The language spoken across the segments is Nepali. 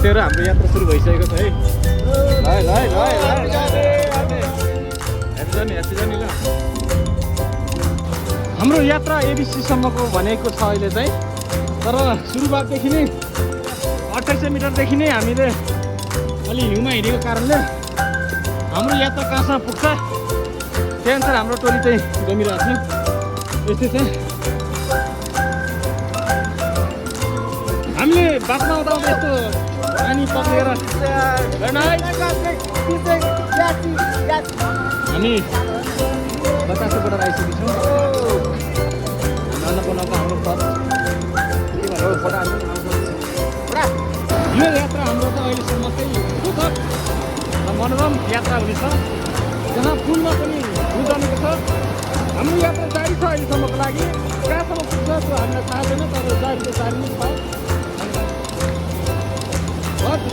साथीहरु हाम्रो यात्रा सुरु भइसकेको छ है। ल हाम्रो यात्रा एबिसी सम्मको भनेको छ अहिले चाहिँ। तर सुरुवातदेखि नै 2800 मिटरदेखि नै हामीले अलि हिउँमा हिँडेको कारणले हाम्रो यात्रा कहाँसम्म पुग्छ त्यही अनुसार हाम्रो टोली चाहिँ जमिरहेको छ। यस्तै चाहिँ हामीले बाटोमा आउँदा यस्तो पानी पक्रेर हामी बतासेबाट आइसकेको छौँ। अन्नपूर्णको हाम्रो पद यो यात्रा हाम्रो त अहिलेसम्म चाहिँ दुःखद र मनोरम यात्रा हुनेछ, जहाँ पुलमा पनि बुझाउनुको छ। हाम्रो यात्रा जारी छ अहिलेसम्मको लागि। कहाँसम्म पुग्छ त्यो हामीलाई थाहा छैन, तर जारी त जारी नै छ।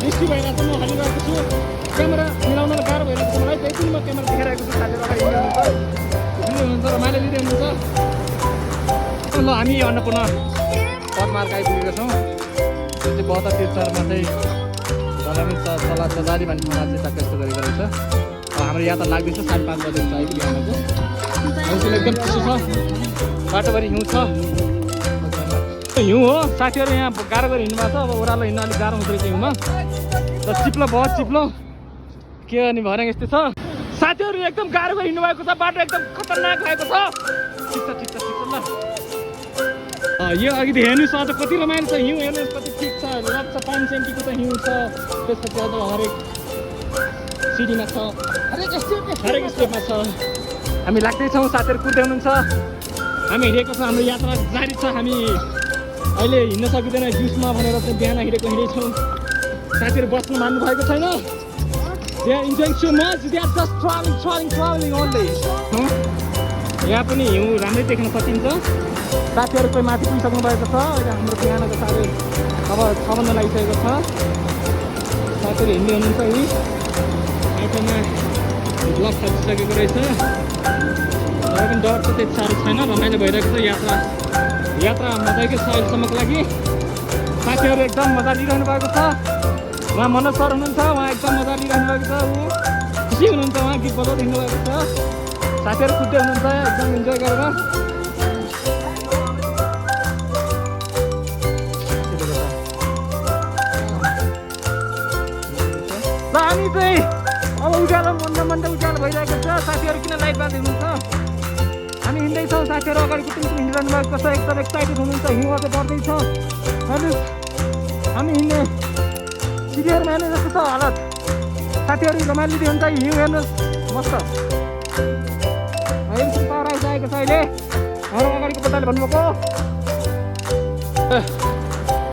दृष्टि भइरहेको म हालिरहेको छु, क्यामेरा मिलाउन गाह्रो भइरहेको छ मलाई। त्यही पनि म क्यामेरा देखाइरहेको छु। साथीहरू अगाडि हुनुहुन्छ, रमाइलो लिँदै हुनुहुन्छ। ल हामी अन्नपूर्ण पदमार्ग आइपुगेका छौँ। त्यो चाहिँ बहत्तर तीर्थमा चाहिँ दलाली भन्ने ठाउँमा चाहिँ टक्क यस्तो गरेको रहेछ। हाम्रो यात्रा लाग्दैछ 5:30 बजेको छ आइपुग्यो हामीको। मौसम एकदम चिसो छ, बाटोभरि हिउँ छ। हिउँ हो साथीहरू, यहाँ गाह्रो गरी हिँड्नु भएको छ। अब ओह्रालो हिँड्न अलिक गाह्रो हुँदो रहेछ हिउँमा, र चिप्लो बहुत चिप्लो के गर्ने भएर यस्तै छ। साथीहरू एकदम गाह्रो गरी हिँड्नु भएको छ, बाटो एकदम खतरनाक भएको छ। ठिक छ ल। यो अघि हेर्नुहोस् अझ कति रमाइलो छ। हिउँ हेर्नुहोस् कति ठिक छ, लाग्छ 5 सेन्टीको त हिउँ छ। त्यसपछि अझ हरेक सिडीमा छ, हरेक स्टेपमा छ। हामी लाग्दैछौँ, साथीहरू कुद्दै हुनुहुन्छ, हामी हिँडेको छौँ। हाम्रो यात्रा जारी छ। हामी अहिले हिँड्न सकिँदैन जुसमा भनेर चाहिँ बिहान हिँडेछौँ। साथीहरू बस्नु मान्नु भएको छैन। They are enjoying so much. They are just traveling only. यहाँ पनि हिउँ राम्रै देख्न सकिन्छ। साथीहरू कोही माथि पुगिसक्नु भएको छ। अहिले हाम्रो बिहानको साह्रै अब 6 बज्न लागिसकेको छ। साथीहरू हिँड्दै हुनुहुन्छ। यी आइटममा ब्लक खसिसकेको रहेछ। तर पनि डर त त्यति साह्रो छैन, रमाइलो भइरहेको छ। यात्रा मजाकै छ अहिलेसम्मको लागि। साथीहरू एकदम मजा लिइरहनु भएको छ। उहाँ मनोज सर हुनुहुन्छ, उहाँ एकदम मजा लिइरहनु भएको छ। ऊ खुसी हुनुहुन्छ, उहाँ गीत बजाउँदै हिँड्नु भएको छ। साथीहरू कुद्दै हुनुहुन्छ एकदम इन्जोय गरेर। र हामी चाहिँ अब उज्यालो मन्द उज्यालो भइरहेको छ। साथीहरू किन लाइट बाल्दै हुनुहुन्छ? हामी हिँड्दैछौँ। साथीहरू अगाडि कुटुम हिँडिरहनु भएको छ, एकदम एक्साइटेड हुनुहुन्छ। हिउँ अझै बढ्दैछ। हेर्नुहोस् हामी हिँड्ने सिडीहरूमा हेर्नु जस्तो छ हालत। साथीहरू रमाइलो लिँदै हुन्छ। हिउँ हेर्नुहोस् मस्त। एकछिन पावर आइसकेको छ अहिले। हाम्रो अगाडिको बट्टाले भन्नुभएको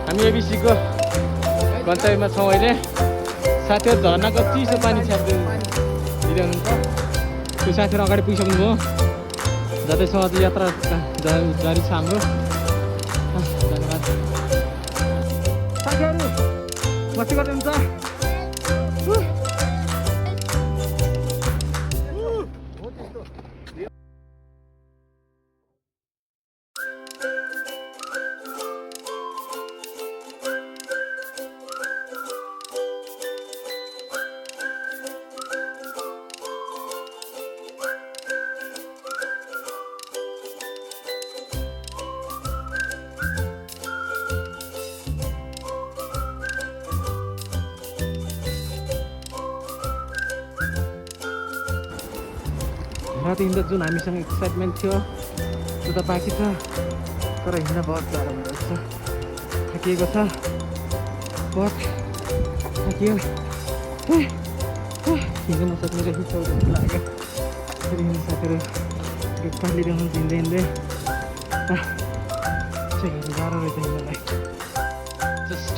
हामी एबिसीको गन्तव्यमा छौँ अहिले। साथीहरू झर्नाको चिसो पानी छ्याप्दै दिइरहनुहुन्छ। त्यो साथीहरू अगाडि पुगिसक्नुभयो। जाँदैछौँ, अझ यात्रा जारी छ हाम्रो। धन्यवाद। साथीहरू मस्ती गर्दै हुन्छ। राति हिँड्दा जुन हामीसँग एक्साइटमेन्ट थियो त्यो त बाँकी छ, तर हिँड्न बहुत गाह्रो भइरहेको छ। थाकिएको छ, बहुत थाकियो। हिँड्न नसक्ने रहेछ जस्तो लाग्यो। फेरि हिँड्ने साथीहरू रुखपात लिइरहनु हिँड्दै गाह्रो रहेछ हिँड्नलाई। Just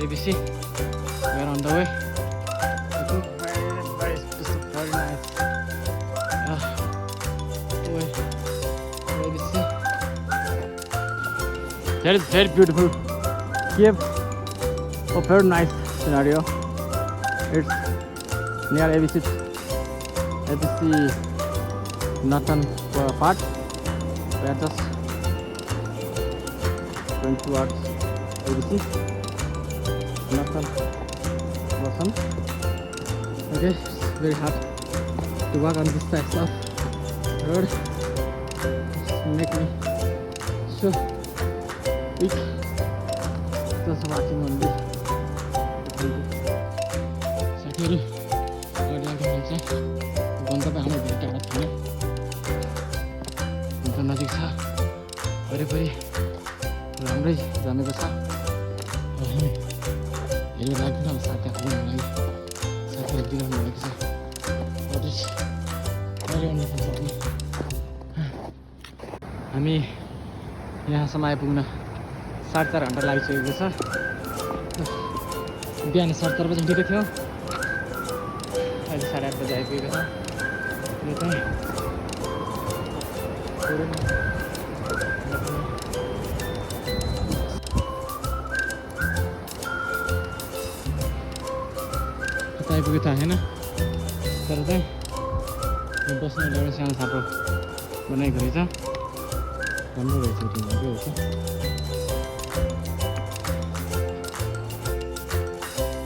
ABC we're on the way. That is very beautiful cave. Oh, very nice scenario. It's near ABC Northern part. We are just going towards ABC. Nothing. Awesome. Okay, it's very hard to walk on this type of road. It's make me so weak just walking on this. साथीहरु अगाडि आउँदै हुन्छ गन्तव्य हाम्रो धेरै टाढा छैन हुन्छ नजिक छ वरिपरि राम्रै जमेको छ हामी हेर्नु लाग्दैन अब साथी आउनुको लागि साथीहरू दिइरहनु भएको छ अझै कहिले आउनु सक्छ हामी यहाँसम्म आइपुग्न 4.5 घन्टा लागिसकेको छ बिहान 4:30 बजे हिँडेको थियो अहिले 8:30 बजे आइपुगेको छ यो चाहिँ आइपुग्यो थाहा छैन तर चाहिँ यो बस्ने एउटा सानो छापो बनाएको रहेछ राम्रो रहेछ त्यो के रहेछ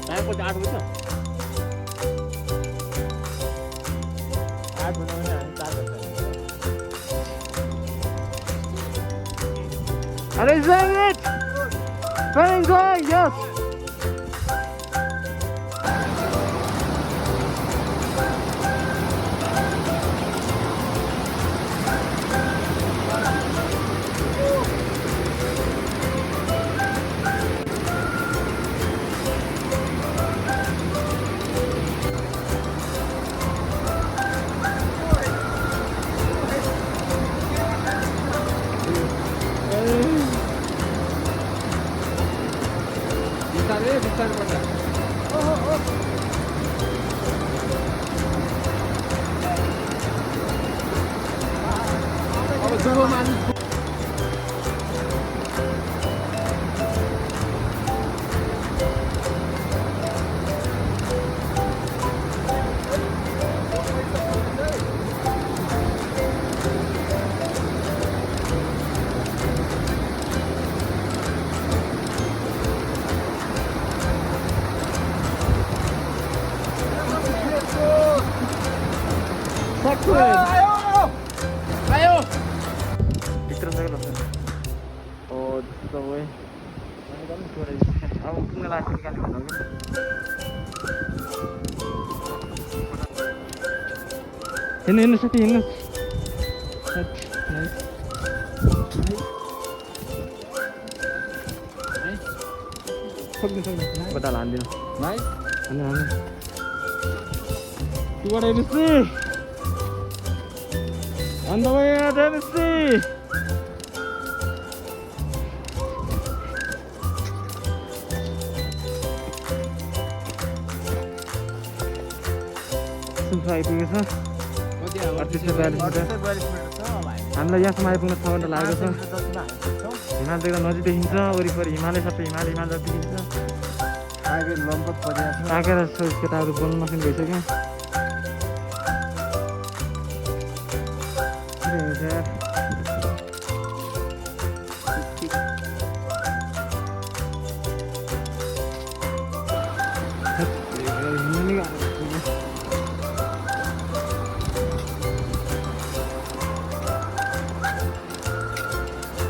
टाइमको चाहिँ 8 बज्छ 8 बज्यो भने हामी 4 घन्टा Are you doing it? Very good, yes. बिस्तारै पर्छ अब जुगो मानिस Ayo! Diterum saya loh. Oh, itu boy. Aku ngelasin kan gitu. Ini satu ini. Nice. Betul andil. Nice. Andil. You want to see? On the way to Tennessee. Sampai आइपुगेको छ 3842 मिटर हामीलाई यहाँसम्म आइपुग्न 6 घन्टा लागेको छ हिमाल देख्दा नजिक देखिन्छ वरिपरि हिमालय सबै हिमाल देखिन्छ आगेर केटाहरू बोल्न नसक्ने भइसक्यो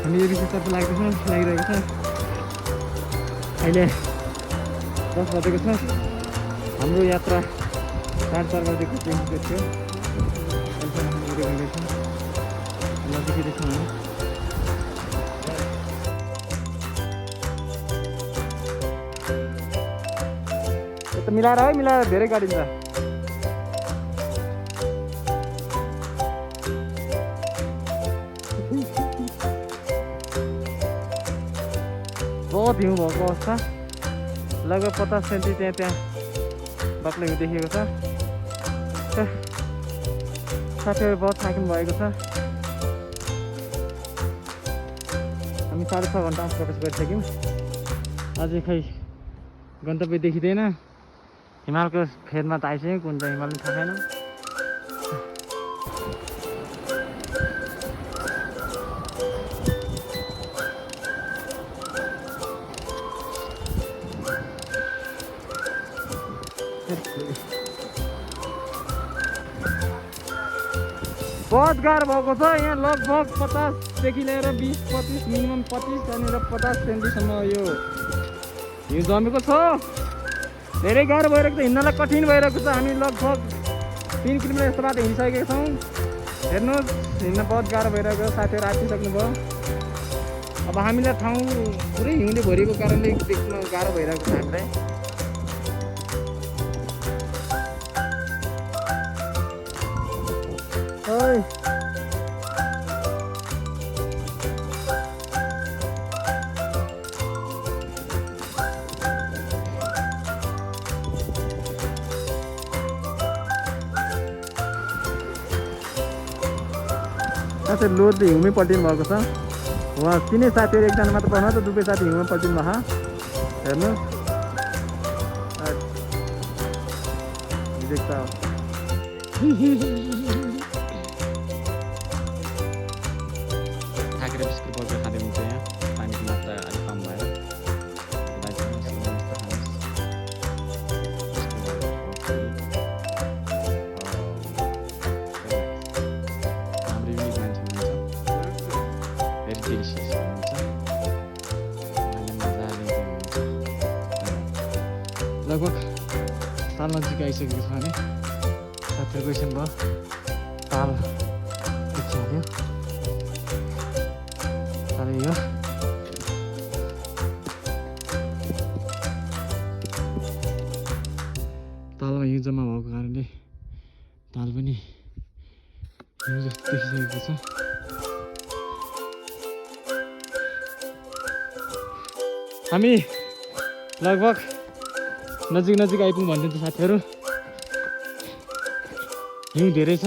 हामी यो रिसर्चतर्फ लागिरहेको छ अहिले 10 बजेको छ हाम्रो यात्रा 4:30 बजेको ट्रेनको थियो मिलाएर धेरै गाडी छ बहुत हिउँ भएको अवस्था लगभग 50 सेन्टी त्यहाँ बाक्लै देखिएको छ साथीहरू बहुत थाक्नु भएको छ हामी 6.5 घन्टामा प्रवेश गरिसक्यौँ अझै खै गन्तव्य देखिँदैन हिमालको फेदमा त आइसक्यो कुन चाहिँ हिमाल थाहा छैन बहुत गाह्रो भएको छ। यहाँ लगभग 50देखि लिएर 20-25 मिनिमम 25 त्यहाँनिर 50 सेन्टिसम्म यो हिउँ जमेको छ। धेरै गाह्रो भइरहेको छ, हिँड्नलाई कठिन भइरहेको छ। हामी लगभग 3 किलोमिटर जस्तो बाटो हिँडिसकेका छौँ। हेर्नुहोस्, हिँड्न बहुत गाह्रो भइरहेको छ। साथीहरू आँटिसक्नुभयो। अब हामीलाई ठाउँ पुरै हिउँले भरिएको कारणले देख्न गाह्रो भइरहेको छ हामीलाई। साथै लोड चाहिँ हिउँमै पल्टिनु भएको छ। उहाँ तिनै साथीहरू एकजना मात्र पर्नु त दुवै साथी हिउँमा पल्टिनु भएको। हेर्नुहोस् देख्छ। थाकेर बिस्कुट बल्छ खाँदै हुन्छ। यहाँ पानीको मात्रा अलिक कम भएर लगभग ताल नजिक आइसकेको छ। हामी साथीहरूको एकछिन भयो ताल देखिहाल्यो। तालै यो तालमा हिउँ जम्मा भएको कारणले ताल पनि हिउँ जस्तो देखिसकेको छ। हामी लगभग नजिक आइपुग्यौँ भनिदिन्छ साथीहरू। हिउँ धेरै छ।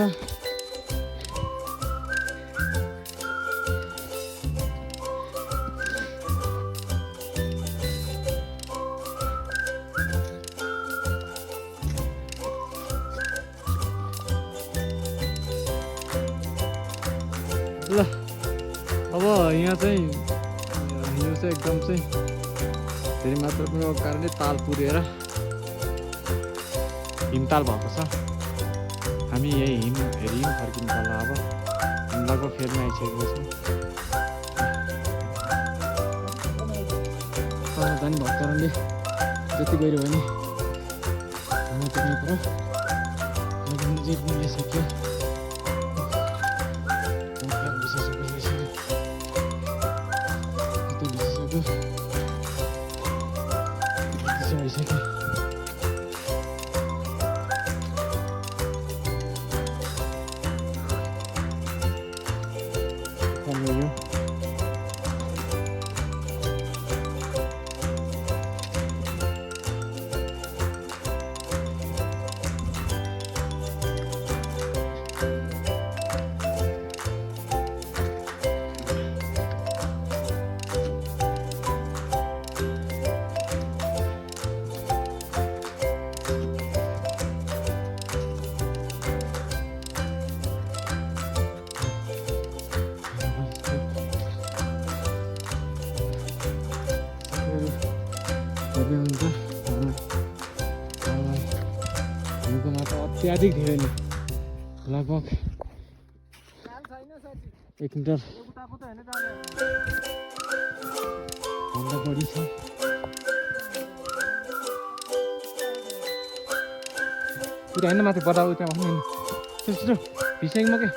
ल अब यहाँ चाहिँ हिउँ चाहिँ एकदम चाहिँ धेरै मात्राको कारणले ताल पुरेर हिमताल भएको छ। हामी यही हिउँ फर्किनु पर्ला। अब हामी लगभग फेर्न आइसकेको छौँ। जाने भएको कारणले जति गहिरो भने पुग्ने कुरो नजिक मिलिसक्यो। आइसक्यो। हिउँको मात्रा अत्याधिक धेरै नै लगभग 1 मिटर भन्दा बढी छ। पुरा होइन माथि बडा उता भन्नु छिटो भिसेङमा के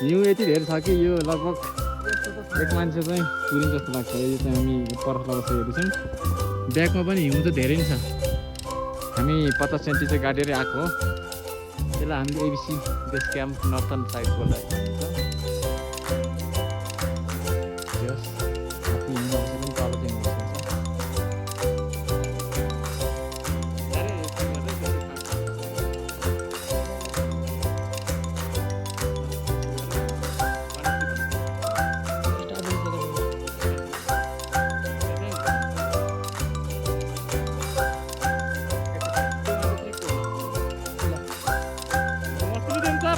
हिउँ यति धेरै छ कि यो लगभग एक मान्छे चाहिँ पुरिन्छ जस्तो लाग्छ। यो चाहिँ हामी पर्ख लगाइसकेको छौँ। ब्यागमा पनि हिउँ त धेरै नै छ। हामी 50 सेन्टी चाहिँ गाडेरै आएको हो। त्यसलाई हामीले एबिसी बेस क्याम्प नर्थन साइडको लागि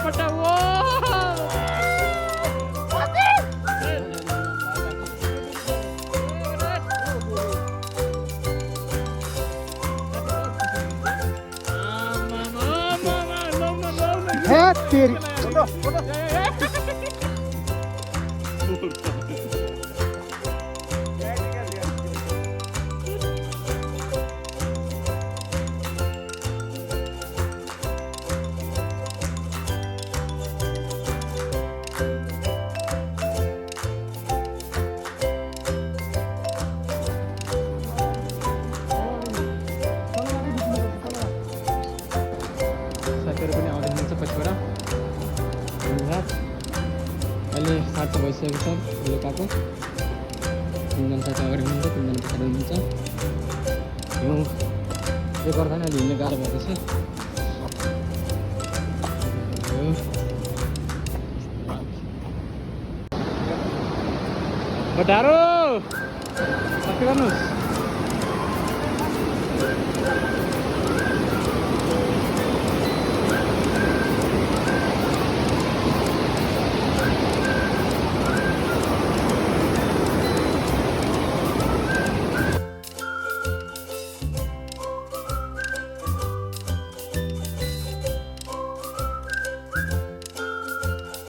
पट्टा तेरी साथीहरू पनि आउँदै हुनुहुन्छ पछिबाट धन्यवाद। अहिले 7 भइसकेको छ बेलुकाको। 3जना साथी अगाडि हुनुहुन्छ, 3जना पछाडि हुनुहुन्छ। हिउँ यो गर्दा नै अहिले हिँड्ने गाह्रो भएको छ। बटारो कति गर्नुहोस्